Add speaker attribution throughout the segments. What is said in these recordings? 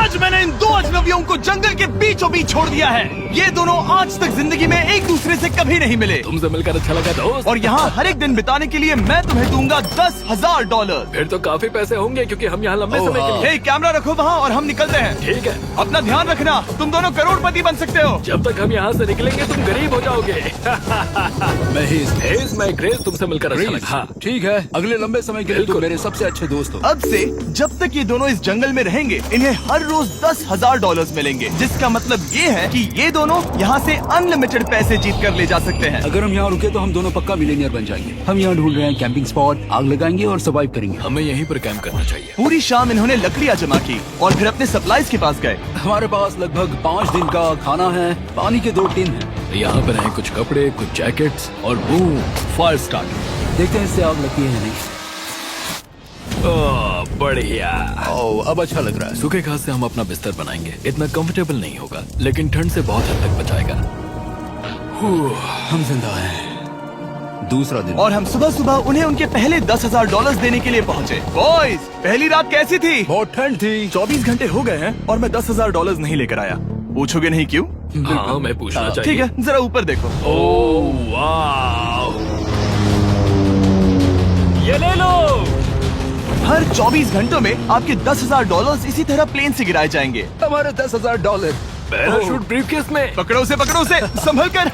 Speaker 1: आज मैंने इन दो अजनबियों को जंगल के बीचों बीच छोड़ दिया है। ये दोनों आज तक जिंदगी में एक दूसरे से कभी नहीं मिले।
Speaker 2: तुमसे मिलकर अच्छा लगा दोस्त।
Speaker 1: और यहाँ हर एक दिन बिताने के लिए मैं तुम्हें दूंगा $10,000।
Speaker 2: फिर तो काफी पैसे होंगे क्योंकि हम यहाँ लंबे समय के लिए।
Speaker 1: हे, कैमरा रखो वहाँ और हम निकलते हैं।
Speaker 2: ठीक है,
Speaker 1: अपना ध्यान रखना, तुम दोनों करोड़पति बन सकते हो।
Speaker 2: जब तक हम यहाँ से निकलेंगे तुम गरीब हो जाओगे। मैं क्रेज, तुमसे मिलकर अच्छा लगा। हाँ।
Speaker 3: ठीक है, अगले लंबे समय के लिए तुम मेरे सबसे अच्छे दोस्त हो।
Speaker 1: अब से जब तक ये दोनों इस जंगल में रहेंगे इन्हें हर रोज $10,000 मिलेंगे, जिसका मतलब ये है कि ये दोनों यहाँ से अनलिमिटेड पैसे जीत कर ले जा सकते हैं।
Speaker 3: अगर हम यहाँ रुके तो हम दोनों पक्का मिलीनियर बन जाएंगे। हम यहाँ ढूंढ रहे हैं कैंपिंग स्पॉट, आग लगाएंगे और सर्वाइव करेंगे।
Speaker 2: हमें यहीं पर कैंप करना चाहिए।
Speaker 1: पूरी शाम इन्होंने लकड़ियाँ जमा की और फिर अपने सप्लाईज के पास गए।
Speaker 3: हमारे पास लगभग 5 दिन का खाना है, पानी के 2 टिन हैं।
Speaker 2: यहाँ पर हैं कुछ कपड़े, कुछ जैकेट्स और बूम, फायर स्टार्ट।
Speaker 3: देखते हैं इससे आग लगती है या नहीं।
Speaker 2: बढ़िया।
Speaker 3: अब अच्छा लग रहा है।
Speaker 2: सूखे घास से हम अपना बिस्तर बनाएंगे। इतना कंफर्टेबल नहीं होगा लेकिन ठंड से बहुत हद तक बचाएगा।
Speaker 3: हम जिंदा हैं। दूसरा दिन
Speaker 1: और हम सुबह सुबह उन्हें उनके पहले $10,000 देने के लिए पहुँचे। बॉयज, पहली रात कैसी थी?
Speaker 3: बहुत ठंड थी।
Speaker 1: 24 घंटे हो गए हैं और मैं $10,000 नहीं लेकर आया। पूछोगे नहीं क्यों?
Speaker 2: हाँ, मैं पूछना चाहिए।
Speaker 1: ठीक है, जरा ऊपर देखो।
Speaker 2: ओह वाह, ये ले लो।
Speaker 1: हर 24 घंटों में आपके $10,000 इसी तरह प्लेन से गिराए जाएंगे।
Speaker 3: हमारे $10,000।
Speaker 2: पैराशूट ब्रीफकेस में।
Speaker 1: पकड़ो उसे संभल कर।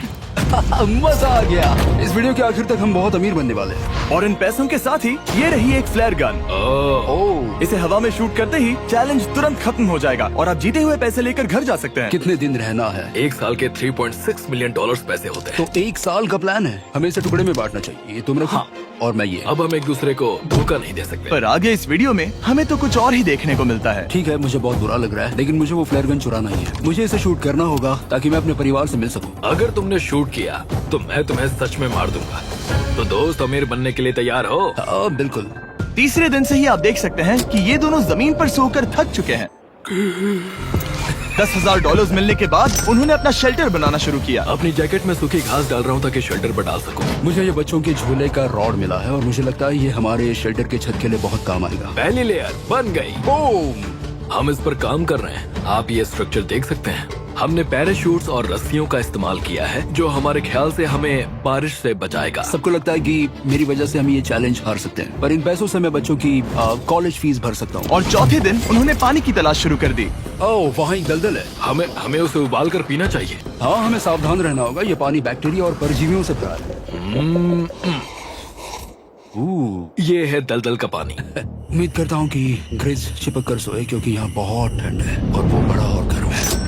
Speaker 3: मजा आ गया। इस वीडियो के आखिर तक हम बहुत अमीर बनने वाले हैं।
Speaker 1: और इन पैसों के साथ ही ये रही एक फ्लेयर गन। इसे हवा में शूट करते ही चैलेंज तुरंत खत्म हो जाएगा और आप जीते हुए पैसे लेकर घर जा सकते हैं।
Speaker 3: कितने दिन रहना है?
Speaker 2: एक साल के $3.6 मिलियन पैसे होते हैं।
Speaker 3: तो 1 साल का प्लान है। हमें इसे टुकड़े में बांटना चाहिए। ये तुम रखो।
Speaker 2: हाँ।
Speaker 3: और मैं ये।
Speaker 2: अब हम एक दूसरे को धोखा नहीं दे सकते।
Speaker 1: पर आगे इस वीडियो में हमें तो कुछ और ही देखने को मिलता है।
Speaker 3: ठीक है, मुझे बहुत बुरा लग रहा है लेकिन मुझे वो फ्लेयर गन चुराना ही है। मुझे इसे शूट करना होगा ताकि मैं अपने परिवार से मिल सकूं।
Speaker 2: अगर तुमने शूट किया तो मैं तुम्हें सच में मार दूंगा। तो दोस्त, अमीर बनने के लिए तैयार हो?
Speaker 3: बिल्कुल।
Speaker 1: तीसरे दिन से ही आप देख सकते हैं कि ये दोनों जमीन पर सोकर थक चुके हैं। $10,000 मिलने के बाद उन्होंने अपना शेल्टर बनाना शुरू किया।
Speaker 2: अपनी जैकेट में सूखी घास डाल रहा हूँ ताकि शेल्टर पर डाल सकूं।
Speaker 3: मुझे ये बच्चों के झूले का रॉड मिला है और मुझे लगता है ये हमारे शेल्टर के छत के लिए बहुत काम आएगा।
Speaker 2: पहली लेयर बन गई।
Speaker 3: बूम!
Speaker 2: हम इस पर काम कर रहे हैं। आप ये स्ट्रक्चर देख सकते हैं। हमने पैराशूट्स और रस्सियों का इस्तेमाल किया है जो हमारे ख्याल से हमें बारिश से बचाएगा।
Speaker 3: सबको लगता है कि मेरी वजह से हम ये चैलेंज हार सकते हैं, पर इन पैसों से मैं बच्चों की कॉलेज फीस भर सकता हूँ।
Speaker 1: और चौथे दिन उन्होंने पानी की तलाश शुरू कर दी।
Speaker 3: ओह, वहाँ एक दलदल है।
Speaker 2: हमें उसे उबाल कर पीना चाहिए।
Speaker 3: हाँ, हमें सावधान रहना होगा। ये पानी बैक्टीरिया और परजीवियों से भरा है।
Speaker 2: ये है दलदल का पानी।
Speaker 3: उम्मीद करता हूँ कि ग्रिज चिपक कर सोए क्योंकि यहाँ बहुत ठंड है और वो बड़ा और गर्म है।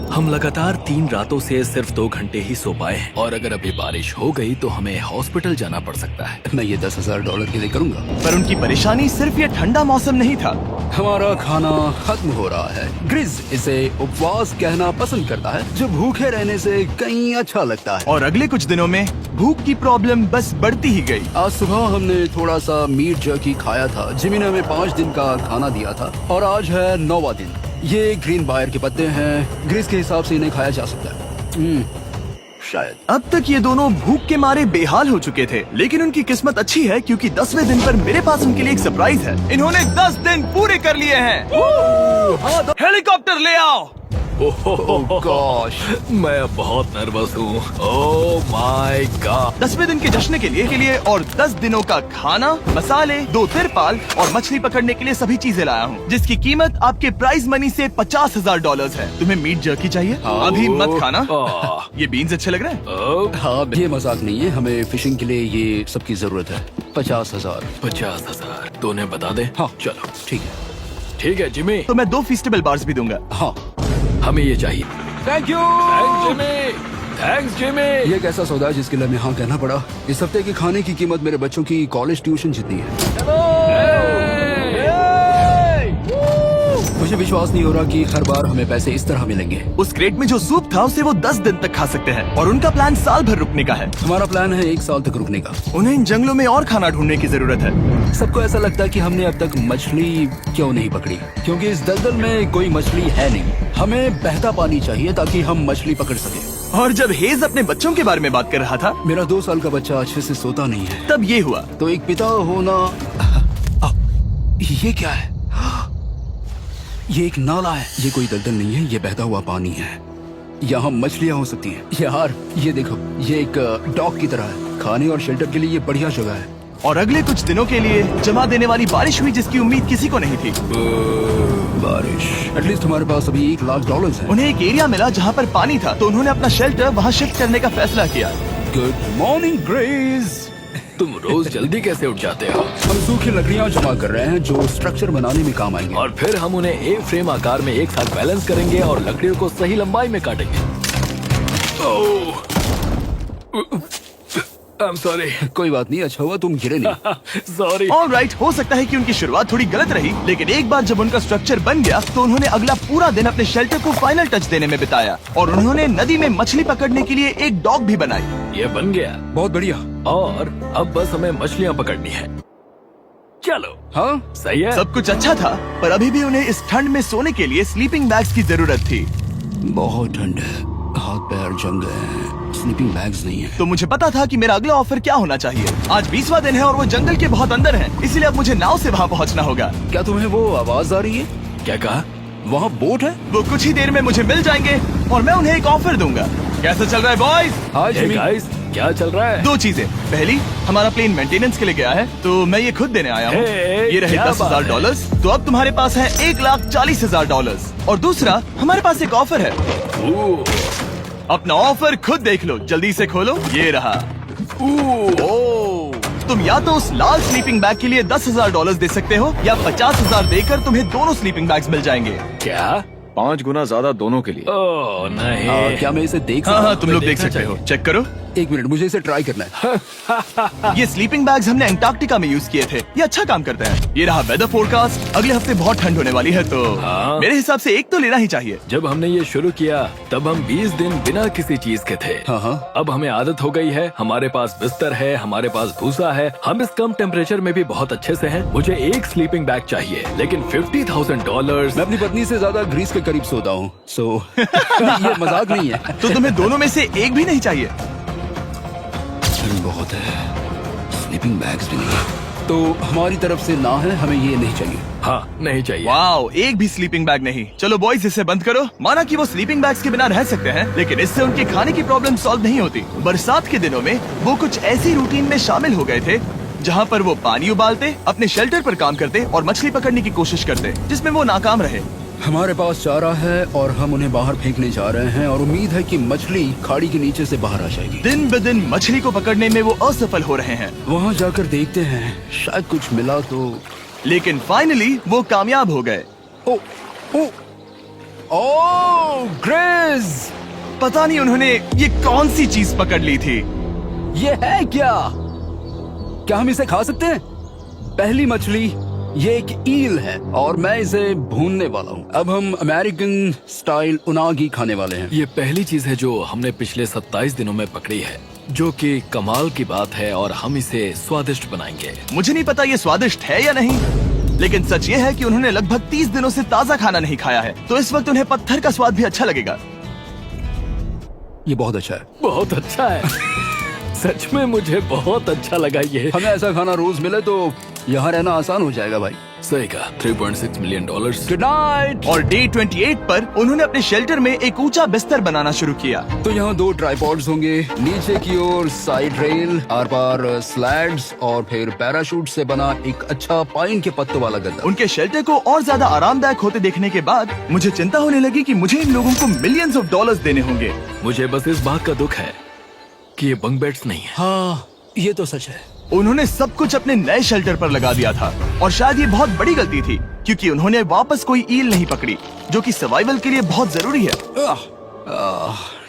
Speaker 2: हम लगातार 3 रातों से सिर्फ 2 घंटे ही सो पाए हैं और अगर अभी बारिश हो गई तो हमें हॉस्पिटल जाना पड़ सकता है।
Speaker 3: मैं ये $10,000 के लिए करूँगा।
Speaker 1: पर उनकी परेशानी सिर्फ ये ठंडा मौसम नहीं था।
Speaker 3: हमारा खाना खत्म हो रहा है। ग्रिज इसे उपवास कहना पसंद करता है, जो भूखे रहने से कहीं अच्छा लगता है।
Speaker 1: और अगले कुछ दिनों में भूख की प्रॉब्लम बस बढ़ती ही गई।
Speaker 3: आज सुबह हमने थोड़ा सा मीट जर्की खाया था। जिमी ने हमें 5 दिन का खाना दिया था और आज है 9वां दिन। ये ग्रीन बायर के पत्ते हैं। ग्रिज के हिसाब से इन्हें खाया जा सकता है। शायद।
Speaker 1: अब तक ये दोनों भूख के मारे बेहाल हो चुके थे, लेकिन उनकी किस्मत अच्छी है क्योंकि 10वें दिन पर मेरे पास उनके लिए एक सरप्राइज है। इन्होंने 10 दिन पूरे कर लिए हैं। हेलीकॉप्टर ले आओ।
Speaker 2: ओह गॉश, मैं अब बहुत नर्वस हूँ। Oh my God.
Speaker 1: 10वें दिन के जश्न के लिए और 10 दिनों का खाना, मसाले, 2 तिरपाल और मछली पकड़ने के लिए सभी चीजें लाया हूँ, जिसकी कीमत आपके प्राइज मनी से $50,000 है। तुम्हें मीट जर्की चाहिए? अभी मत खाना। ये बीन्स अच्छे लग रहे हैं।
Speaker 3: हाँ, ये मजाक नहीं है। हमें फिशिंग के लिए ये सबकी जरूरत है। 50,000।
Speaker 2: 50,000 तो उन्हें बता दे।
Speaker 3: हाँ,
Speaker 2: चलो
Speaker 3: ठीक है।
Speaker 2: ठीक है जिमी।
Speaker 1: तो मैं 2 फीस्टेबल बार्स भी दूंगा।
Speaker 3: हाँ,
Speaker 2: हमें ये चाहिए।
Speaker 3: Thank you.
Speaker 2: Thanks Jimmy.
Speaker 3: ये एक ऐसा सौदा है जिसके लिए हमें हाँ कहना पड़ा। इस हफ्ते के खाने की कीमत मेरे बच्चों की कॉलेज ट्यूशन जितनी है। मुझे विश्वास नहीं हो रहा कि हर बार हमें पैसे इस तरह मिलेंगे।
Speaker 1: उस क्रेट में जो सूप था उसे वो 10 दिन तक खा सकते हैं और उनका प्लान साल भर रुकने का है।
Speaker 3: हमारा प्लान है 1 साल तक रुकने का।
Speaker 1: उन्हें इन जंगलों में और खाना ढूंढने की जरूरत है।
Speaker 3: सबको ऐसा लगता है कि हमने अब तक मछली क्यों नहीं पकड़ी, क्योंकि इस दलदल में कोई मछली है नहीं। हमें बहता पानी चाहिए ताकि हम मछली पकड़ सके।
Speaker 1: और जब हेज अपने बच्चों के बारे में बात कर रहा था,
Speaker 3: मेरा 2 साल का बच्चा अच्छे से सोता नहीं है।
Speaker 1: तब ये हुआ।
Speaker 3: तो एक पिता होना। ये क्या है? ये एक नाला है, ये कोई दलदल नहीं है, ये बहता हुआ पानी है। यहाँ मछलियाँ हो सकती हैं। यार ये देखो, ये एक डॉक की तरह है। खाने और शेल्टर के लिए ये बढ़िया जगह है।
Speaker 1: और अगले कुछ दिनों के लिए जमा देने वाली बारिश हुई जिसकी उम्मीद किसी को नहीं थी।
Speaker 3: बारिश। एटलीस्ट हमारे पास अभी $1,00,000 है।
Speaker 1: उन्हें एक एरिया मिला जहाँ पर पानी था, तो उन्होंने अपना शेल्टर वहाँ शिफ्ट करने का फैसला किया।
Speaker 3: Good morning grace.
Speaker 2: तुम रोज जल्दी कैसे उठ जाते हो?
Speaker 3: हम सूखी लकड़ियाँ जमा कर रहे हैं जो स्ट्रक्चर बनाने में काम आएंगे।
Speaker 2: और फिर हम उन्हें एक फ्रेम आकार में एक साथ बैलेंस करेंगे और लकड़ियों को सही लंबाई में काटेंगे। I'm sorry.
Speaker 3: कोई बात नहीं, अच्छा हुआ तुम गिरे नहीं।
Speaker 2: Sorry.
Speaker 1: ऑलराइट, हो सकता है कि उनकी शुरुआत थोड़ी गलत रही, लेकिन एक बार जब उनका स्ट्रक्चर बन गया तो उन्होंने अगला पूरा दिन अपने शेल्टर को फाइनल टच देने में बिताया। और उन्होंने नदी में मछली पकड़ने के लिए एक डॉक भी बनाई।
Speaker 2: ये बन गया।
Speaker 3: बहुत बढ़िया।
Speaker 2: और अब बस हमें मछलियाँ पकड़नी है। चलो।
Speaker 3: हाँ
Speaker 2: सही है।
Speaker 1: सब कुछ अच्छा था, पर अभी भी उन्हें इस ठंड में सोने के लिए स्लीपिंग बैग्स की जरूरत थी।
Speaker 3: बहुत ठंड है, हाथ पैर जम गए हैं, स्लीपिंग बैग्स नहीं है।
Speaker 1: तो मुझे पता था कि मेरा अगला ऑफर क्या होना चाहिए। आज 20वां दिन है और वो जंगल के बहुत अंदर है, इसलिए अब मुझे नाव से वहाँ पहुँचना होगा।
Speaker 3: क्या तुम्हें वो आवाज आ रही है?
Speaker 2: क्या कहा?
Speaker 3: वहाँ बोट है।
Speaker 1: वो कुछ ही देर में मुझे मिल जाएंगे और मैं उन्हें एक ऑफर दूंगा। कैसा चल रहा है बॉयज?
Speaker 3: हाय
Speaker 2: Hey
Speaker 3: जिमी।
Speaker 2: guys, क्या चल रहा है?
Speaker 1: दो चीजें। पहली, हमारा प्लेन मेंटेनेंस के लिए गया है, तो मैं ये खुद देने आया हूँ।
Speaker 2: Hey,
Speaker 1: ये रहे
Speaker 2: क्या
Speaker 1: $10,000, तो अब तुम्हारे पास है $1,40,000। और दूसरा, हमारे पास एक ऑफर है। अपना ऑफर खुद देख लो, जल्दी से खोलो। ये रहा। तुम या तो उस लाल स्लीपिंग बैग के लिए $10,000 दे सकते हो, या 50,000 देकर तुम्हें दोनों स्लीपिंग बैग्स मिल जाएंगे।
Speaker 2: क्या?
Speaker 4: 5 गुना ज्यादा दोनों के लिए।
Speaker 2: ओह नहीं।
Speaker 3: क्या मैं इसे देख
Speaker 1: हाँ
Speaker 3: सकता
Speaker 1: हाँ, तुम लोग देख
Speaker 2: देखना
Speaker 1: सकते हो।
Speaker 2: चाहिए।
Speaker 1: चेक करो।
Speaker 3: एक मिनट, मुझे इसे ट्राई करना है।
Speaker 1: ये स्लीपिंग बैग्स हमने अंटार्कटिका में यूज किए थे। ये अच्छा काम करते हैं। ये रहा वेदर फोरकास्ट। अगले हफ्ते बहुत ठंड होने वाली है, तो
Speaker 2: हाँ।
Speaker 1: मेरे हिसाब से एक तो लेना ही चाहिए।
Speaker 2: जब हमने ये शुरू किया तब हम 20 दिन बिना किसी चीज के थे।
Speaker 3: हाँ।
Speaker 2: अब हमें आदत हो गई है। हमारे पास बिस्तर है, हमारे पास भूसा है, हम इस कम टेम्परेचर में भी बहुत अच्छे से हैं। मुझे एक स्लीपिंग बैग चाहिए, लेकिन $50,000।
Speaker 3: मैं अपनी पत्नी से ज्यादा ग्रीस के करीब सोता हूँ, सो ये मजाक नहीं है।
Speaker 1: तो तुम्हें दोनों में से एक भी नहीं चाहिए?
Speaker 3: ठंड बहुत है, स्लीपिंग बैग्स भी नहीं। तो हमारी तरफ से ना है, हमें ये नहीं चाहिए।
Speaker 2: हाँ, नहीं चाहिए।
Speaker 1: वाओ, एक भी स्लीपिंग बैग नहीं। चलो बॉयज, इसे बंद करो। माना कि वो स्लीपिंग बैग्स के बिना रह सकते हैं, लेकिन इससे उनके खाने की प्रॉब्लम सॉल्व नहीं होती। बरसात के दिनों में वो कुछ ऐसी रूटीन में शामिल हो गए थे जहाँ पर वो पानी उबालते, अपने शेल्टर पर काम करते और मछली पकड़ने की कोशिश करते, जिसमें वो नाकाम रहे।
Speaker 3: हमारे पास चारा है और हम उन्हें बाहर फेंकने जा रहे हैं और उम्मीद है कि मछली खाड़ी के नीचे से बाहर आ जाएगी।
Speaker 1: दिन ब दिन मछली को पकड़ने में वो असफल हो रहे हैं,
Speaker 3: वहाँ जाकर देखते हैं, शायद कुछ मिला तो।
Speaker 1: लेकिन फाइनली वो कामयाब हो गए।
Speaker 3: ओ, ओ, ओ, ग्रेस!
Speaker 1: पता नहीं उन्होंने ये कौन सी चीज पकड़ ली थी।
Speaker 3: ये है क्या हम इसे खा सकते हैं? पहली मछली, ये एक ईल है और मैं इसे भूनने वाला हूँ। अब हम अमेरिकन स्टाइल उनागी खाने वाले हैं।
Speaker 2: ये पहली चीज है जो हमने पिछले 27 दिनों में पकड़ी है, जो कि कमाल की बात है, और हम इसे स्वादिष्ट बनाएंगे।
Speaker 1: मुझे नहीं पता ये स्वादिष्ट है या नहीं, लेकिन सच ये है कि उन्होंने लगभग 30 दिनों से ताज़ा खाना नहीं खाया है, तो इस वक्त उन्हें पत्थर का स्वाद भी अच्छा लगेगा।
Speaker 3: ये बहुत अच्छा है।
Speaker 2: बहुत अच्छा है। सच में मुझे बहुत अच्छा लगा ये।
Speaker 3: हमें ऐसा खाना रोज मिले तो यहाँ रहना आसान हो जाएगा भाई।
Speaker 2: सही कहा। $3.6 मिलियन।
Speaker 3: Good night.
Speaker 1: और डे 28 पर उन्होंने अपने शेल्टर में एक ऊंचा बिस्तर बनाना शुरू किया।
Speaker 3: तो यहाँ 2 ट्राइपॉड्स होंगे, नीचे की ओर side rail, are par slides और फिर पैराशूट से बना एक अच्छा पाइन के पत्तों वाला गद्दा।
Speaker 1: उनके शेल्टर को और ज्यादा आरामदायक होते देखने के बाद मुझे चिंता होने लगी कि मुझे इन लोगों को मिलियंस ऑफ डॉलर्स देने होंगे।
Speaker 2: मुझे बस इस बात का दुख है कि ये बंक बेड्स नहीं है।
Speaker 3: हाँ, ये तो सच है।
Speaker 1: उन्होंने सब कुछ अपने नए शेल्टर पर लगा दिया था, और शायद ये बहुत बड़ी गलती थी, क्योंकि उन्होंने वापस कोई ईल नहीं पकड़ी, जो कि सर्वाइवल के लिए बहुत जरूरी है।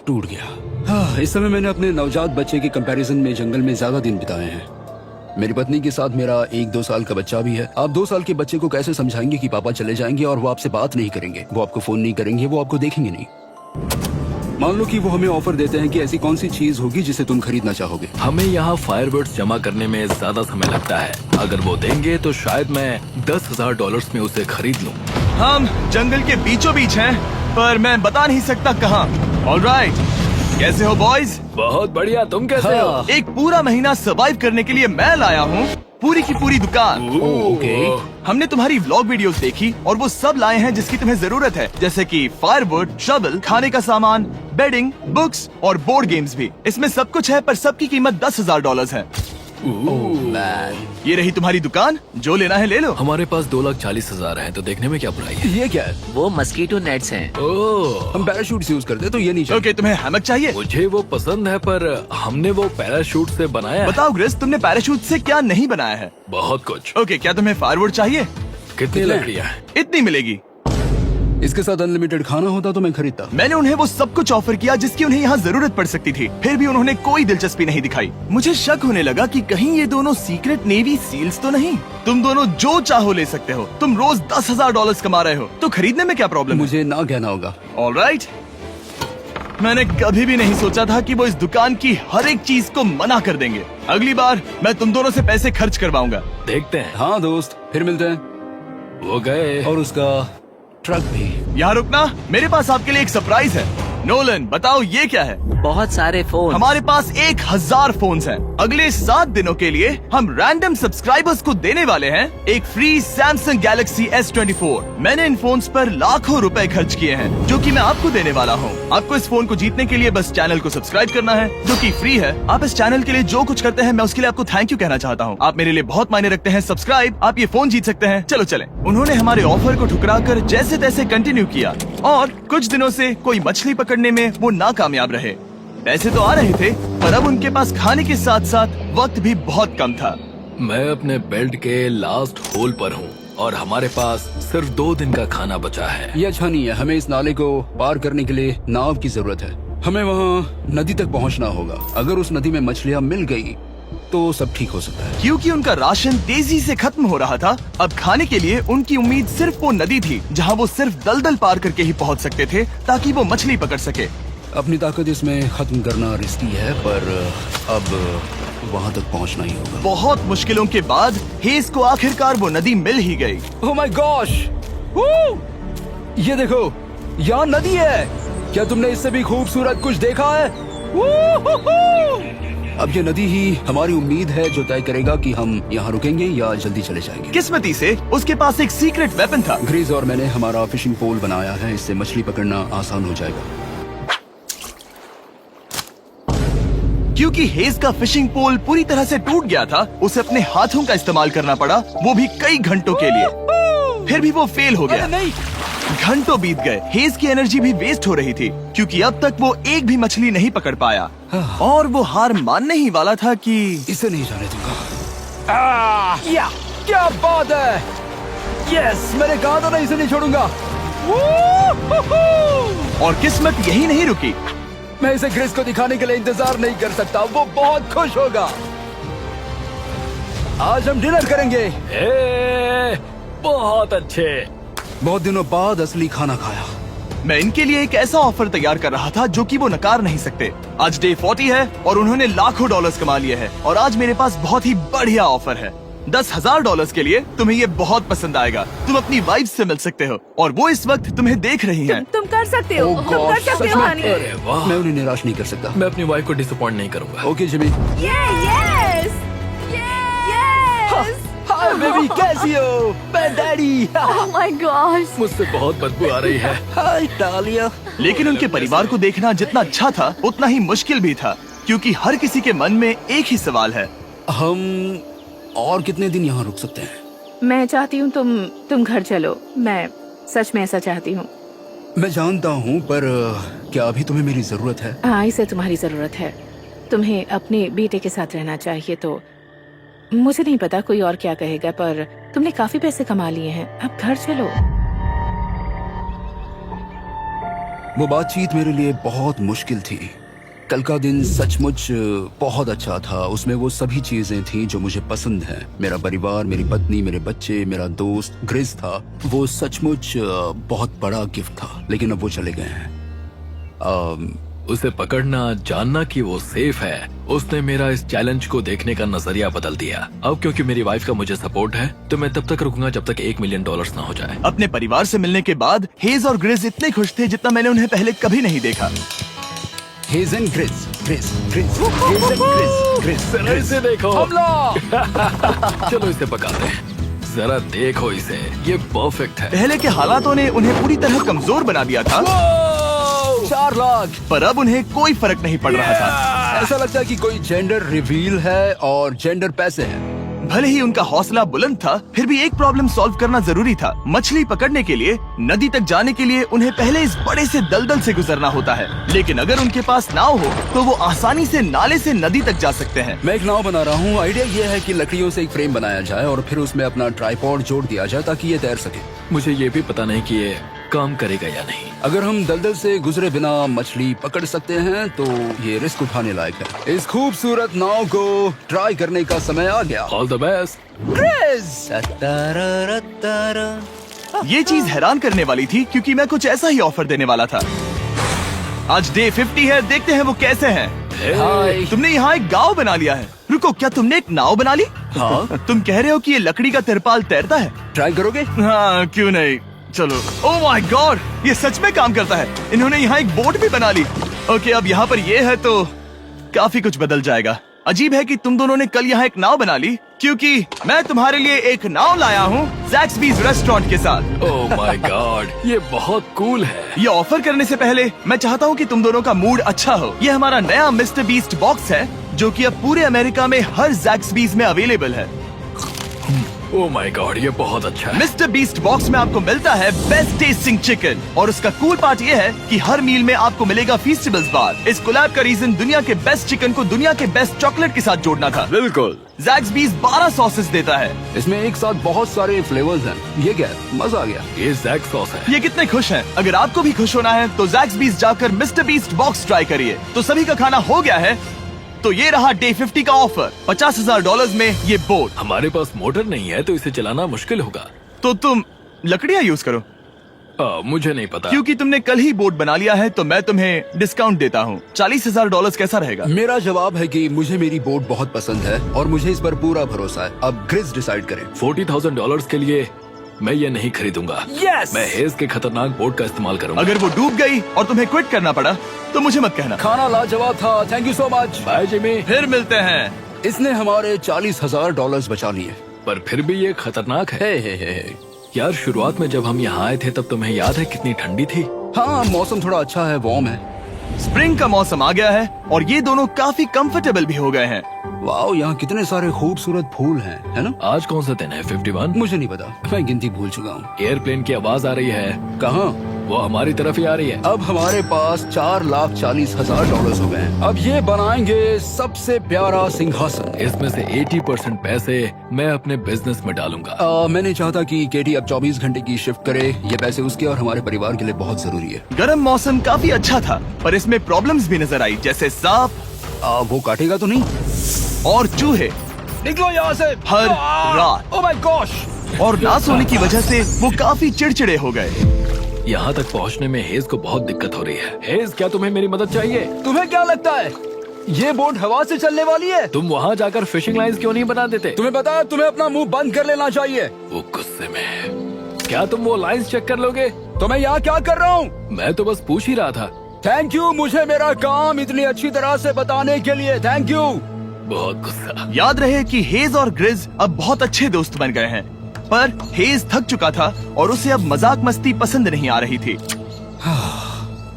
Speaker 3: टूट गया। इस समय मैंने अपने नवजात बच्चे के कंपैरिजन में जंगल में ज्यादा दिन बिताए हैं। मेरी पत्नी के साथ मेरा 1-2 साल का बच्चा भी है। आप 2 साल के बच्चे को कैसे समझाएंगे कि पापा चले जाएंगे और वो आपसे बात नहीं करेंगे, वो आपको फोन नहीं करेंगे, वो आपको देखेंगे नहीं। मान लो कि वो हमें ऑफर देते हैं कि ऐसी कौन सी चीज होगी जिसे तुम खरीदना चाहोगे।
Speaker 2: हमें यहाँ फायरवर्ड्स जमा करने में ज्यादा समय लगता है। अगर वो देंगे तो शायद मैं $10,000 में उसे खरीद लूँ।
Speaker 1: हम जंगल के बीचों बीच हैं, पर मैं बता नहीं सकता कहाँ। ऑलराइट, कैसे हो बॉयज?
Speaker 2: बहुत बढ़िया। तुम कैसे हो?
Speaker 1: एक पूरा महीना सर्वाइव करने के लिए मैं लाया हूँ पूरी की पूरी दुकान।
Speaker 3: ओके।
Speaker 1: हमने तुम्हारी व्लॉग वीडियोस देखी और वो सब लाए हैं जिसकी तुम्हें जरूरत है, जैसे कि फायरवुड, शवल, खाने का सामान, बेडिंग, बुक्स और बोर्ड गेम्स भी। इसमें सब कुछ है, पर सबकी कीमत $10,000 है।
Speaker 3: मैन,
Speaker 1: ये रही तुम्हारी दुकान, जो लेना है ले लो।
Speaker 2: हमारे पास 2,40,000 है, तो देखने में क्या बुराई है?
Speaker 3: ये क्या है?
Speaker 5: वो मस्कीटो नेट्स हैं।
Speaker 2: ओह,
Speaker 3: हम पैराशूट यूज करते हैं तो ये नहीं चाहिए।
Speaker 1: ओके, तुम्हें हैमक चाहिए?
Speaker 2: मुझे वो पसंद है, पर हमने वो पैराशूट से बनाया है।
Speaker 1: बताओ ग्रिस, तुमने पैराशूट से क्या नहीं बनाया है?
Speaker 2: बहुत कुछ।
Speaker 1: ओके, क्या तुम्हें फायरवुड चाहिए?
Speaker 2: कितनी लकड़ियाँ हैं?
Speaker 1: इतनी मिलेगी।
Speaker 3: इसके साथ अनलिमिटेड खाना होता तो मैं खरीदता।
Speaker 1: मैंने उन्हें वो सब कुछ ऑफर किया जिसकी उन्हें यहाँ जरूरत पड़ सकती थी, फिर भी उन्होंने कोई दिलचस्पी नहीं दिखाई। मुझे शक होने लगा कि कहीं ये दोनों सीक्रेट नेवी सील्स तो नहीं। तुम दोनों जो चाहो ले सकते हो। तुम रोज $10,000 कमा रहे हो, तो खरीदने में क्या प्रॉब्लम है?
Speaker 3: मुझे ना कहना होगा।
Speaker 1: ऑलराइट। मैंने कभी भी नहीं सोचा था कि वो इस दुकान की हर एक चीज को मना कर देंगे। अगली बार मैं तुम दोनों से पैसे खर्च करवाऊंगा।
Speaker 2: देखते हैं।
Speaker 3: हाँ दोस्त, फिर मिलते हैं।
Speaker 2: वो गए।
Speaker 3: और उसका ट्रक भी।
Speaker 1: यहाँ रुकना, मेरे पास आपके लिए एक सरप्राइज है। नोलन, बताओ ये क्या है?
Speaker 5: बहुत सारे फोन।
Speaker 1: हमारे पास 1,000 फोन्स हैं। अगले 7 दिनों के लिए हम रैंडम सब्सक्राइबर्स को देने वाले हैं एक फ्री सैमसंग गैलेक्सी S24। मैंने इन फोन्स पर लाखों रुपए खर्च किए हैं, जो कि मैं आपको देने वाला हूँ। आपको इस फोन को जीतने के लिए बस चैनल को सब्सक्राइब करना है, जो कि फ्री है। आप इस चैनल के लिए जो कुछ करते हैं, मैं उसके लिए आपको थैंक यू कहना चाहता हूँ। आप मेरे लिए बहुत मायने रखते हैं। सब्सक्राइब, आप ये फोन जीत सकते हैं। चलो चले। उन्होंने हमारे ऑफर को ठुकरा कर जैसे तैसे कंटिन्यू किया और कुछ दिनों से कोई मछली पकड़ने में वो नाकामयाब रहे। पैसे तो आ रहे थे, पर अब उनके पास खाने के साथ साथ वक्त भी बहुत कम था।
Speaker 2: मैं अपने बेल्ट के लास्ट होल पर हूँ और हमारे पास सिर्फ 2 दिन का खाना बचा है।
Speaker 3: ये अच्छा नहीं है। हमें इस नाले को पार करने के लिए नाव की जरूरत है। हमें वहाँ नदी तक पहुँचना होगा। अगर उस नदी में मछलियाँ मिल गई तो सब ठीक हो सकता है।
Speaker 1: क्योंकि उनका राशन तेजी से खत्म हो रहा था, अब खाने के लिए उनकी उम्मीद सिर्फ वो नदी थी, जहाँ वो सिर्फ दलदल पार करके ही पहुँच सकते थे, ताकि वो मछली पकड़ सके।
Speaker 3: अपनी ताकत इसमें खत्म करना रिस्की है, पर अब वहाँ तक पहुँचना ही होगा।
Speaker 1: बहुत मुश्किलों के बाद हेस को आखिरकार वो नदी मिल ही गई।
Speaker 3: Oh my gosh! ये देखो, यहाँ नदी है। क्या तुमने इससे भी खूबसूरत कुछ देखा है? अब ये नदी ही हमारी उम्मीद है, जो तय करेगा कि हम यहाँ रुकेंगे या जल्दी चले जाएंगे।
Speaker 1: किस्मती से उसके पास एक सीक्रेट वेपन था।
Speaker 3: ग्रीज और मैंने हमारा फिशिंग पोल बनाया है, इससे मछली पकड़ना आसान हो जाएगा।
Speaker 1: क्योंकि हेज का फिशिंग पोल पूरी तरह से टूट गया था, उसे अपने हाथों का इस्तेमाल करना पड़ा, वो भी कई घंटों के लिए। फिर भी वो फेल हो गया।
Speaker 3: नहीं,
Speaker 1: घंटों बीत गए। हेज की एनर्जी भी वेस्ट हो रही थी, क्योंकि अब तक वो एक भी मछली नहीं पकड़ पाया और वो हार मानने ही वाला था कि
Speaker 3: इसे नहीं जाने दूंगा। या क्या बात है! यस, मैंने कहा था ना, इसे नहीं छोड़ूंगा।
Speaker 1: और किस्मत यही नहीं रुकी।
Speaker 3: मैं इसे ग्रिस को दिखाने के लिए इंतजार नहीं कर सकता। वो बहुत खुश होगा। आज हम डिनर करेंगे।
Speaker 2: बहुत अच्छे।
Speaker 3: बहुत दिनों बाद असली खाना खाया।
Speaker 1: मैं इनके लिए एक ऐसा ऑफर तैयार कर रहा था जो कि वो नकार नहीं सकते। आज डे 40 है और उन्होंने लाखों डॉलर्स कमा लिए हैं, और आज मेरे पास बहुत ही बढ़िया ऑफर है। $10,000 के लिए तुम्हें ये बहुत पसंद आएगा। तुम अपनी वाइफ से मिल सकते हो और वो इस वक्त तुम्हें देख रही हैं।
Speaker 6: तुम कर सकते हो।
Speaker 3: Oh
Speaker 6: तुम कर
Speaker 3: gosh,
Speaker 6: सकते
Speaker 3: सच
Speaker 6: हो
Speaker 3: में?
Speaker 6: हनी।
Speaker 2: अरे वाह,
Speaker 3: मैं उन्हें निराश नहीं कर सकता।
Speaker 2: मैं अपनी वाइफ को डिसअपॉइंट नहीं करूंगा।
Speaker 3: Okay Jimmy.
Speaker 6: Yes
Speaker 3: hi baby, कैसी हो? मैं डैडी।
Speaker 6: Oh my gosh.
Speaker 2: मुझसे बहुत बदबू आ रही है।
Speaker 3: हाय डालिया।
Speaker 1: लेकिन उनके परिवार को देखना जितना अच्छा था उतना ही मुश्किल भी था, क्योंकि हर किसी के मन में एक ही सवाल है।
Speaker 3: हम और कितने दिन यहाँ रुक सकते हैं?
Speaker 6: मैं चाहती हूँ तुम घर चलो। मैं सच में ऐसा चाहती हूँ।
Speaker 3: मैं जानता हूँ, पर क्या अभी तुम्हें मेरी जरूरत है?
Speaker 6: हाँ, इसे तुम्हारी जरूरत है। तुम्हें अपने बेटे के साथ रहना चाहिए। तो मुझे नहीं पता कोई और क्या कहेगा, पर तुमने काफी पैसे कमा लिए हैं। अब घर चलो।
Speaker 3: वो बातचीत मेरे लिए बहुत मुश्किल थी। कल का दिन सचमुच बहुत अच्छा था। उसमें वो सभी चीजें थी जो मुझे पसंद हैं। मेरा परिवार, मेरी पत्नी, मेरे बच्चे, मेरा दोस्त ग्रिस था। वो सचमुच बहुत बड़ा गिफ्ट था, लेकिन अब वो चले गए हैं।
Speaker 2: उसे पकड़ना, जानना कि वो सेफ है, उसने मेरा इस चैलेंज को देखने का नजरिया बदल दिया। अब क्योंकि मेरी वाइफ का मुझे सपोर्ट है, तो मैं तब तक रुकूंगा जब तक $1 मिलियन ना हो जाए।
Speaker 1: अपने परिवार से मिलने के बाद हेज और ग्रिस इतने खुश थे जितना मैंने उन्हें पहले कभी नहीं देखा।
Speaker 3: हेज एंड ग्रिज ग्रिज ग्रिज हेज एंड ग्रिज ग्रिज
Speaker 2: जरा इसे देखो।
Speaker 3: हमला।
Speaker 2: चलो इसे पकाते हैं। जरा देखो इसे, ये परफेक्ट है।
Speaker 1: पहले के हालातों ने उन्हें पूरी तरह कमजोर बना दिया था,
Speaker 3: 4 लाख।
Speaker 1: पर अब उन्हें कोई फर्क नहीं पड़ रहा था।
Speaker 3: ऐसा लगता है कि कोई जेंडर रिवील है और जेंडर पैसे हैं।
Speaker 1: भले ही उनका हौसला बुलंद था, फिर भी एक प्रॉब्लम सॉल्व करना जरूरी था। मछली पकड़ने के लिए नदी तक जाने के लिए उन्हें पहले इस बड़े से दलदल से गुजरना होता है, लेकिन अगर उनके पास नाव हो तो वो आसानी से नाले से नदी तक जा सकते हैं।
Speaker 3: मैं एक नाव बना रहा हूँ। आइडिया ये है कि लकड़ियों से एक फ्रेम बनाया जाए और फिर उसमें अपना ट्राइपॉड जोड़ दिया जाए ताकि ये तैर सके।
Speaker 2: मुझे ये भी पता नहीं कि ये काम करेगा या नहीं।
Speaker 3: अगर हम दलदल से गुजरे बिना मछली पकड़ सकते हैं तो ये रिस्क उठाने लायक है। इस खूबसूरत नाव को ट्राई करने का समय आ गया।
Speaker 2: All the best.
Speaker 1: ये चीज हैरान करने वाली थी क्योंकि मैं कुछ ऐसा ही ऑफर देने वाला था। आज डे 50 है, देखते हैं वो कैसे हैं।
Speaker 3: हाय।
Speaker 1: तुमने यहाँ एक गांव बना लिया है। रुको, क्या तुमने एक नाव बना ली?
Speaker 3: हाँ।
Speaker 1: तुम कह रहे हो कि ये लकड़ी का तिरपाल तैरता है?
Speaker 3: ट्राई करोगे?
Speaker 1: हाँ, क्यों नहीं। चलो। ओह माय गॉड, ये सच में काम करता है। इन्होंने यहाँ एक बोट भी बना ली। ओके, अब यहाँ पर ये है तो काफी कुछ बदल जाएगा। अजीब है कि तुम दोनों ने कल यहाँ एक नाव बना ली, क्योंकि मैं तुम्हारे लिए एक नाव लाया हूँ ज़ैक्सबीज़ रेस्टोरेंट के साथ।
Speaker 2: ओह माय गॉड, ये बहुत कूल है।
Speaker 1: ये ऑफर करने से पहले मैं चाहता हूँ कि तुम दोनों का मूड अच्छा हो। ये हमारा नया मिस्टर बीस्ट बॉक्स है, जो कि अब पूरे अमेरिका में हर ज़ैक्सबीज़ में अवेलेबल है।
Speaker 2: ओह माय गॉड, ये बहुत अच्छा है।
Speaker 1: मिस्टर बीस्ट बॉक्स में आपको मिलता है बेस्ट टेस्टिंग चिकन, और उसका कूल पार्ट ये है कि हर मील में आपको मिलेगा फीस्टेबल्स बार। इस कोलैब का रीजन दुनिया के बेस्ट चिकन को दुनिया के बेस्ट चॉकलेट के साथ जोड़ना था।
Speaker 4: बिल्कुल।
Speaker 1: ज़ैक्सबीज़ 12 सॉसेस देता है।
Speaker 3: इसमें एक साथ बहुत सारे फ्लेवर्स हैं। ये क्या है? मजा आ गया।
Speaker 2: ये जैक सॉस है।
Speaker 1: ये कितने खुश हैं। अगर आपको भी खुश होना है तो ज़ैक्सबीज़ जाकर मिस्टर बीस्ट बॉक्स ट्राई करिए। तो सभी का खाना हो गया है, तो ये रहा डे 50 का ऑफर। $50,000 में ये बोट।
Speaker 2: हमारे पास मोटर नहीं है तो इसे चलाना मुश्किल होगा।
Speaker 1: तो तुम लकड़ियाँ यूज करो।
Speaker 2: मुझे नहीं पता।
Speaker 1: क्योंकि तुमने कल ही बोट बना लिया है तो मैं तुम्हें डिस्काउंट देता हूँ। $40,000 कैसा रहेगा?
Speaker 3: मेरा जवाब है कि मुझे मेरी बोट बहुत पसंद है और मुझे इस पर पूरा भरोसा है। अब ग्रिज डिसाइड करें।
Speaker 2: $40,000 के लिए मैं ये नहीं खरीदूंगा।
Speaker 3: Yes!
Speaker 2: मैं हेज के खतरनाक बोट का इस्तेमाल करूंगा।
Speaker 1: अगर वो डूब गई और तुम्हें क्विट करना पड़ा तो मुझे मत कहना।
Speaker 3: खाना लाजवाब था। Thank you so much.
Speaker 2: Bye Jimmy.
Speaker 1: फिर मिलते हैं।
Speaker 3: इसने हमारे $40,000 बचा लिए।
Speaker 2: पर फिर भी ये खतरनाक है।
Speaker 3: हे।
Speaker 2: यार, शुरुआत में जब हम यहाँ आए थे तब तुम्हें याद है कितनी ठंडी थी?
Speaker 3: हाँ, मौसम थोड़ा अच्छा है, वार्म है।
Speaker 1: स्प्रिंग का मौसम आ गया है और ये दोनों काफी कंफर्टेबल भी हो गए हैं।
Speaker 3: वाओ, यहाँ कितने सारे खूबसूरत फूल हैं, है ना?
Speaker 2: आज कौन सा दिन है? 51?
Speaker 3: मुझे नहीं पता, मैं गिनती भूल चुका हूँ।
Speaker 2: एयरप्लेन की आवाज आ रही है।
Speaker 3: कहाँ?
Speaker 2: वो हमारी तरफ ही आ रही है।
Speaker 3: अब हमारे पास $4,40,000 हो गए हैं। अब ये बनाएंगे सबसे प्यारा सिंहासन।
Speaker 2: इसमें से 80% पैसे मैं अपने बिजनेस में डालूंगा।
Speaker 3: मैं नहीं चाहता कि केटी अब 24 घंटे की शिफ्ट करे। ये पैसे उसके और हमारे परिवार के लिए बहुत जरूरी है।
Speaker 1: गर्म मौसम काफी अच्छा था, पर इसमें प्रॉब्लम्स भी नजर आई, जैसे सांप
Speaker 3: वो काटेगा तो नहीं?
Speaker 1: और चूहे
Speaker 3: निकलो यहाँ से
Speaker 1: हर रात।
Speaker 3: Oh my gosh.
Speaker 1: और ना सोने की वजह से वो काफी चिड़चिड़े हो गए।
Speaker 2: यहाँ तक पहुँचने में हेज को बहुत दिक्कत हो रही है। हेज, क्या तुम्हें मेरी मदद चाहिए?
Speaker 3: तुम्हें क्या लगता है ये बोट हवा से चलने वाली है?
Speaker 2: तुम वहाँ जाकर फिशिंग लाइंस क्यों नहीं बना देते?
Speaker 3: तुम्हें पता है, तुम्हें अपना मुंह बंद कर लेना चाहिए।
Speaker 2: वो गुस्से में है। क्या तुम वो लाइंस चेक कर लोगे?
Speaker 3: तो मैं यहाँ क्या कर रहा हूँ?
Speaker 2: मैं तो बस पूछ ही रहा था।
Speaker 3: थैंक यू, मुझे मेरा काम इतनी अच्छी तरह से बताने के लिए। Thank you.
Speaker 2: बहुत गुस्सा।
Speaker 1: याद रहे कि हेज और ग्रिज अब बहुत अच्छे दोस्त बन गए हैं, पर हेज थक चुका था और उसे अब मजाक मस्ती पसंद नहीं आ रही थी।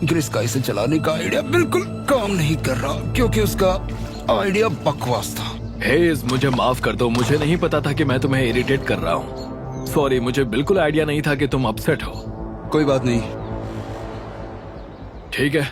Speaker 3: ग्रिस का इसे चलाने का आइडिया बिल्कुल काम नहीं कर रहा क्योंकि उसका आइडिया बकवास था।
Speaker 2: हेज, मुझे माफ कर दो। मुझे नहीं पता था कि मैं तुम्हें इरिटेट कर रहा हूँ। सॉरी, मुझे बिल्कुल आइडिया नहीं था कि तुम अपसेट हो।
Speaker 3: कोई बात नहीं।
Speaker 2: ठीक है।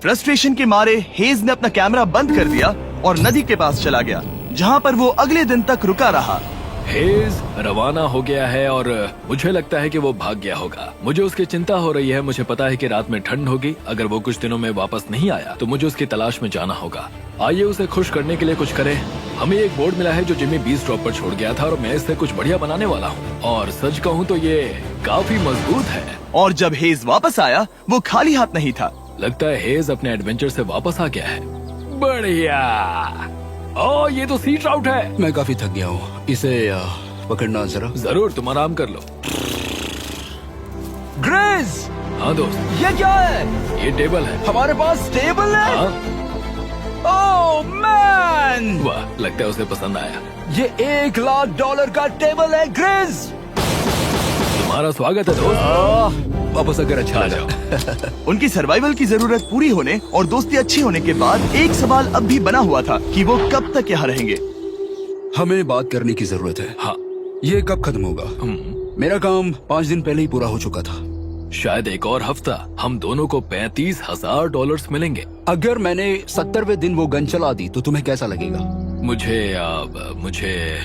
Speaker 1: फ्रस्ट्रेशन के मारे हेज ने अपना कैमरा बंद कर दिया और नदी के पास चला गया, जहाँ पर वो अगले दिन तक रुका रहा।
Speaker 2: हेज रवाना हो गया है और मुझे लगता है कि वो भाग गया होगा। मुझे उसकी चिंता हो रही है। मुझे पता है कि रात में ठंड होगी। अगर वो कुछ दिनों में वापस नहीं आया तो मुझे उसकी तलाश में जाना होगा। आइए उसे खुश करने के लिए कुछ करें। हमें एक बोर्ड मिला है जो जिमी बीच ड्रॉप पर छोड़ गया था और मैं इससे कुछ बढ़िया बनाने वाला हूँ। और सच कहूँ तो ये काफी मजबूत है।
Speaker 1: और जब हेज वापस आया वो खाली हाथ नहीं था।
Speaker 2: लगता है हेज अपने एडवेंचर से वापस आ गया है। बढ़िया। ओ, ये तो सी ट्राउट है।
Speaker 3: मैं काफी थक गया हूँ, इसे पकड़ना जरा।
Speaker 2: जरूर, तुम आराम कर लो।
Speaker 3: ग्रिज,
Speaker 2: हाँ दोस्त,
Speaker 3: ये क्या है?
Speaker 2: ये टेबल है।
Speaker 3: हमारे पास टेबल है?
Speaker 2: हाँ,
Speaker 3: ओह मैन,
Speaker 2: वाह, लगता है उसे पसंद आया।
Speaker 3: ये $1,00,000 का टेबल है ग्रिज।
Speaker 2: तुम्हारा स्वागत है दोस्त।
Speaker 3: वापस अगर अच्छा
Speaker 2: आ
Speaker 3: लगा।
Speaker 2: जाओ।
Speaker 1: उनकी सर्वाइवल की जरूरत पूरी होने और दोस्ती अच्छी होने के बाद एक सवाल अब भी बना हुआ था कि वो कब तक यहाँ रहेंगे।
Speaker 3: हमें बात करने की जरूरत है।
Speaker 2: हाँ,
Speaker 3: ये कब खत्म होगा? मेरा काम 5 दिन पहले ही पूरा हो चुका था।
Speaker 2: शायद एक और हफ्ता हम दोनों को $35,000 मिलेंगे।
Speaker 3: अगर मैंने 70वें दिन वो गन चला दी तो तुम्हें कैसा लगेगा?
Speaker 2: मुझे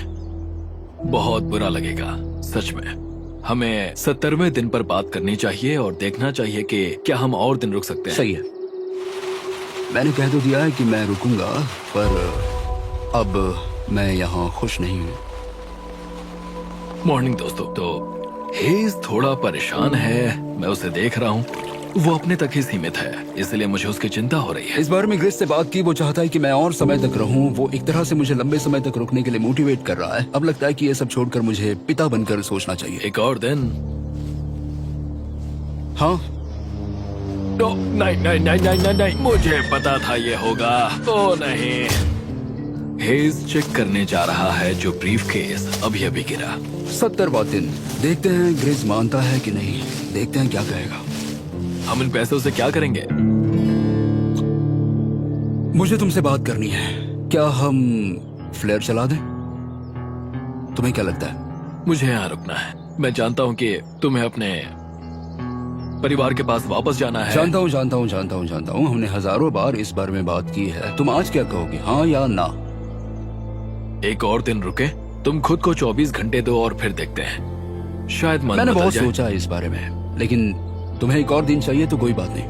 Speaker 2: बहुत बुरा लगेगा, सच में। हमें 70वें दिन पर बात करनी चाहिए और देखना चाहिए कि क्या हम और दिन रुक सकते हैं।
Speaker 3: सही है। मैंने कह तो दिया है कि मैं रुकूंगा, पर अब मैं यहाँ खुश नहीं हूँ।
Speaker 2: मॉर्निंग दोस्तों। तो हेज थोड़ा परेशान है, मैं उसे देख रहा हूँ। वो अपने तक ही सीमित है, इसलिए मुझे उसकी चिंता हो रही है।
Speaker 3: इस बार में ग्रिस से बात की, वो चाहता है कि मैं और समय तक रहूं। वो एक तरह से मुझे लंबे समय तक रुकने के लिए मोटिवेट कर रहा है। अब लगता है कि ये सब छोड़कर मुझे पिता बनकर सोचना चाहिए।
Speaker 2: एक और दिन?
Speaker 3: हाँ,
Speaker 2: नहीं नहीं नहीं नहीं नहीं नहीं, मुझे पता था ये होगा। ओ नहीं। हेज चेक करने जा रहा है जो ब्रीफ केस अभी अभी गिरा।
Speaker 3: 70वां दिन। देखते हैं ग्रिस मानता है कि नहीं। देखते हैं क्या कहेगा।
Speaker 2: हम इन पैसों से क्या करेंगे?
Speaker 3: मुझे तुमसे बात करनी है। क्या हम फ्लेयर चला दें? तुम्हें क्या लगता है?
Speaker 2: मुझे यहाँ रुकना है। मैं जानता हूँ कि तुम्हें अपने परिवार के पास वापस जाना है।
Speaker 3: जानता हूँ। हमने हजारों बार इस बारे में बात की है। तुम आज क्या कहोगे, हाँ या ना?
Speaker 2: एक और दिन रुके, तुम खुद को 24 घंटे दो और फिर देखते हैं। शायद मन
Speaker 3: मैंने
Speaker 2: बदल
Speaker 3: बहुत
Speaker 2: जाए।
Speaker 3: सोचा है इस बारे में, लेकिन तुम्हें एक और दिन चाहिए तो कोई बात नहीं।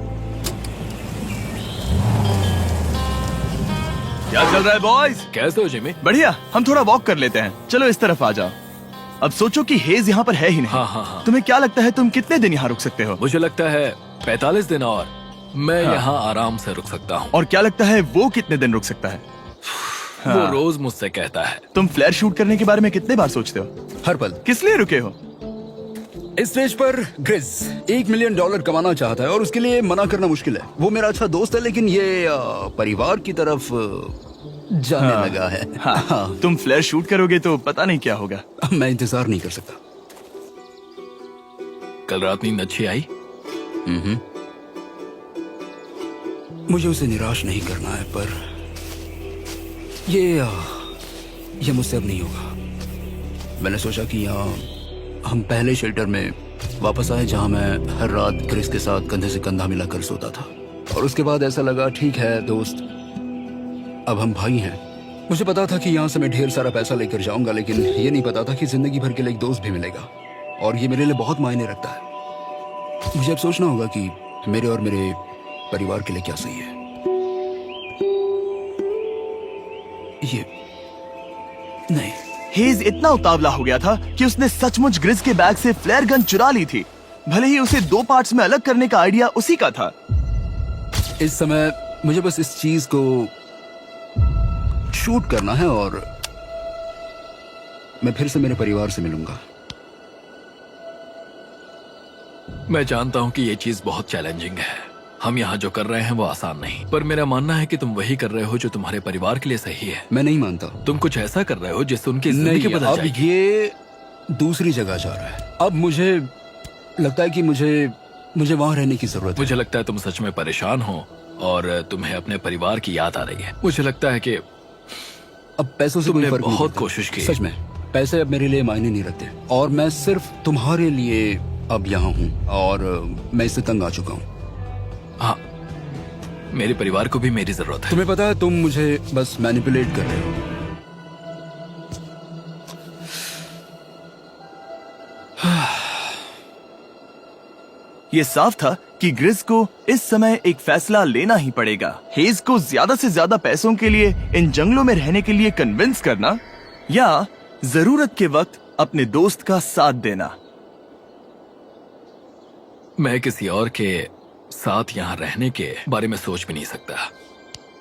Speaker 1: क्या चल रहा है बॉयज?
Speaker 2: कैसे हो जिमी?
Speaker 1: बढ़िया। हम थोड़ा वॉक कर लेते हैं। चलो इस तरफ आ जाओ। अब सोचो कि हेज यहाँ पर है ही नहीं।
Speaker 2: हाँ।
Speaker 1: तुम्हें क्या लगता है तुम कितने दिन यहाँ रुक सकते हो?
Speaker 2: मुझे लगता है 45 दिन और मैं
Speaker 1: हाँ।
Speaker 2: यहाँ आराम से रुक सकता हूँ।
Speaker 1: और क्या लगता है वो कितने दिन रुक सकता है?
Speaker 2: वो रोज मुझसे कहता है।
Speaker 1: तुम फ्लेयर शूट करने के बारे में कितने बार सोचते हो?
Speaker 3: हर पल।
Speaker 1: किस लिए रुके हो?
Speaker 3: इस स्टेज पर ग्रिस $1 मिलियन कमाना चाहता है और उसके लिए मना करना मुश्किल है। वो मेरा अच्छा दोस्त है, लेकिन ये परिवार की तरफ जाने लगा है।
Speaker 1: हाँ। तुम फ्लेयर शूट करोगे तो पता नहीं क्या होगा।
Speaker 3: मैं इंतजार नहीं कर सकता।
Speaker 2: कल रात नींद अच्छी आई?
Speaker 3: मुझे उसे निराश नहीं करना है, पर ये मुझसे अब नहीं होगा। मैंने सोचा कि यहाँ हम पहले शेल्टर में वापस आए जहाँ मैं हर रात ग्रिस के साथ कंधे से कंधा मिलाकर सोता था। और उसके बाद ऐसा लगा, ठीक है दोस्त, अब हम भाई हैं। मुझे पता था कि यहाँ से मैं ढेर सारा पैसा लेकर जाऊंगा, लेकिन ये नहीं पता था कि जिंदगी भर के लिए एक दोस्त भी मिलेगा। और ये मेरे लिए बहुत मायने रखता है। मुझे अब सोचना होगा कि मेरे और मेरे परिवार के लिए क्या सही है। ये नहीं।
Speaker 1: हेज इतना उतावला हो गया था कि उसने सचमुच ग्रिस के बैग से फ्लेयर गन चुरा ली थी, भले ही उसे 2 पार्ट्स में अलग करने का आइडिया उसी का था।
Speaker 3: इस समय मुझे बस इस चीज को शूट करना है और मैं फिर से मेरे परिवार से मिलूंगा।
Speaker 2: मैं जानता हूँ कि ये चीज बहुत चैलेंजिंग है। हम यहाँ जो कर रहे हैं वो आसान नहीं, पर मेरा मानना है कि तुम वही कर रहे हो जो तुम्हारे परिवार के लिए सही है।
Speaker 3: मैं नहीं मानता।
Speaker 2: तुम कुछ ऐसा कर रहे हो जिससे उनकी जिंदगी
Speaker 3: नहीं,
Speaker 2: बदल
Speaker 3: अब
Speaker 2: जाएगी।
Speaker 3: ये दूसरी जगह जा रहा है। अब मुझे लगता है कि मुझे वहां रहने की जरूरत है।
Speaker 2: मुझे लगता है तुम सच में परेशान हो और तुम्हें अपने परिवार की याद आ रही है। मुझे लगता है कि
Speaker 3: अब पैसों से कोई
Speaker 2: तुमने
Speaker 3: फर्क नहीं
Speaker 2: बहुत
Speaker 3: पड़ता।
Speaker 2: कोशिश की।
Speaker 3: सच में पैसे अब मेरे लिए मायने नहीं रखते और मैं सिर्फ तुम्हारे लिए अब यहाँ हूँ और मैं इससे तंग आ चुका हूँ।
Speaker 2: हाँ, मेरे परिवार को भी मेरी जरूरत है।
Speaker 3: तुम्हें पता है, तुम मुझे बस मैनिपुलेट कर रहे हो।
Speaker 1: ये साफ था कि ग्रिस को इस समय एक फैसला लेना ही पड़ेगा। हेज को ज्यादा से ज्यादा पैसों के लिए इन जंगलों में रहने के लिए कन्विंस करना या जरूरत के वक्त अपने दोस्त का साथ देना।
Speaker 2: मैं किसी और के साथ यहाँ रहने के बारे में सोच भी नहीं सकता,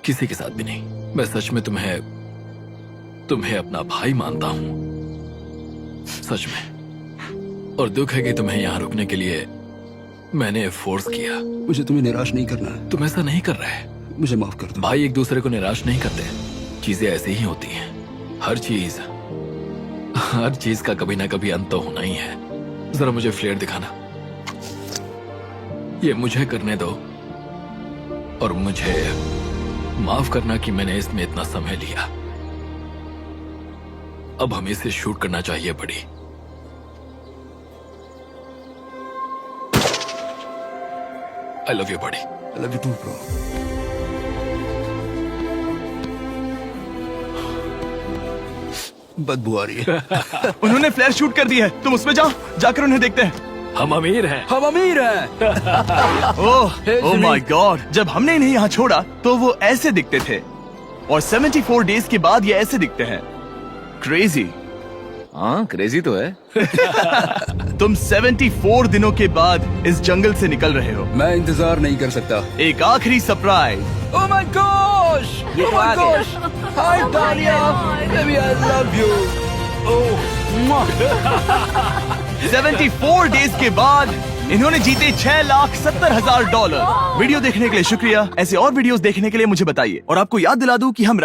Speaker 2: किसी के साथ भी नहीं। मैं सच में तुम्हें अपना भाई मानता हूँ, सच में। और दुख है कि तुम्हें यहाँ रुकने के लिए मैंने फोर्स किया।
Speaker 3: मुझे तुम्हें निराश नहीं करना है।
Speaker 2: तुम ऐसा नहीं कर रहे।
Speaker 3: मुझे माफ कर दो।
Speaker 2: भाई एक दूसरे को निराश नहीं करते। चीजें ऐसी ही होती हैं। हर चीज का कभी ना कभी अंत तो होना ही है। जरा मुझे फ्लेयर दिखाना। ये मुझे करने दो और मुझे माफ करना कि मैंने इसमें इतना समय लिया। अब हमें इसे शूट करना चाहिए बड़ी। आई लव यू बड़ी।
Speaker 3: I love you too, bro. बदबू आ रही है।
Speaker 1: उन्होंने फ्लेयर शूट कर दी है। तुम उसमें जाओ, जाकर उन्हें देखते हैं।
Speaker 2: हम अमीर हैं।
Speaker 3: हम अमीर हैं।
Speaker 1: ओह
Speaker 3: Jimmy.
Speaker 1: माय गॉड, जब हमने इन्हें यहाँ छोड़ा तो वो ऐसे दिखते थे और 74 डेज के बाद ये ऐसे दिखते हैं। क्रेजी।
Speaker 4: हाँ क्रेजी तो है।
Speaker 1: तुम 74 दिनों के बाद इस जंगल से निकल रहे हो।
Speaker 3: मैं इंतजार नहीं कर सकता।
Speaker 1: एक आखिरी सरप्राइज।
Speaker 3: Oh my gosh!
Speaker 5: ये
Speaker 3: Oh
Speaker 5: तो
Speaker 3: my
Speaker 5: आ गया।
Speaker 3: gosh! Hi, Dania! Baby, I love you. Oh, mwah.
Speaker 1: 74 days के बाद इन्होंने जीते $6,70,000। वीडियो देखने के लिए शुक्रिया। ऐसे और वीडियोस देखने के लिए मुझे बताइए और आपको याद दिला दूं कि हम